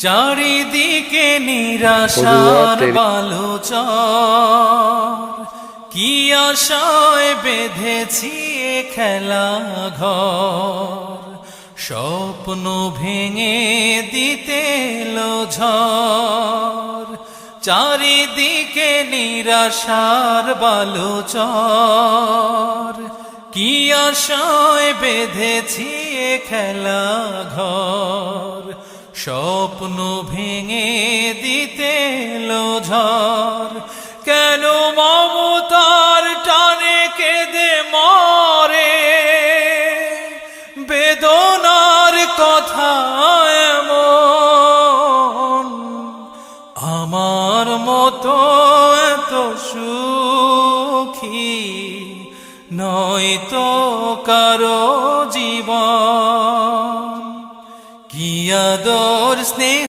চারিদিকে নিরাশার বালুচর, কি আশায় বেঁধেছি এ খেলা ঘর, স্বপ্ন ভেঙে দিতে এলো ঝড়। চারিদিকে নিরাশার বালুচর, কি আশায় বেঁধেছি এ খেলা ঘর, স্বপ্ন ভেঙে দিতে এলো ঝড়। কেন মমতার টানে কেঁদে মরে, বেদনার কথা এমন, আমার মতো এত সুখী নয়তো কারো জীবন। কি আদর স্নেহ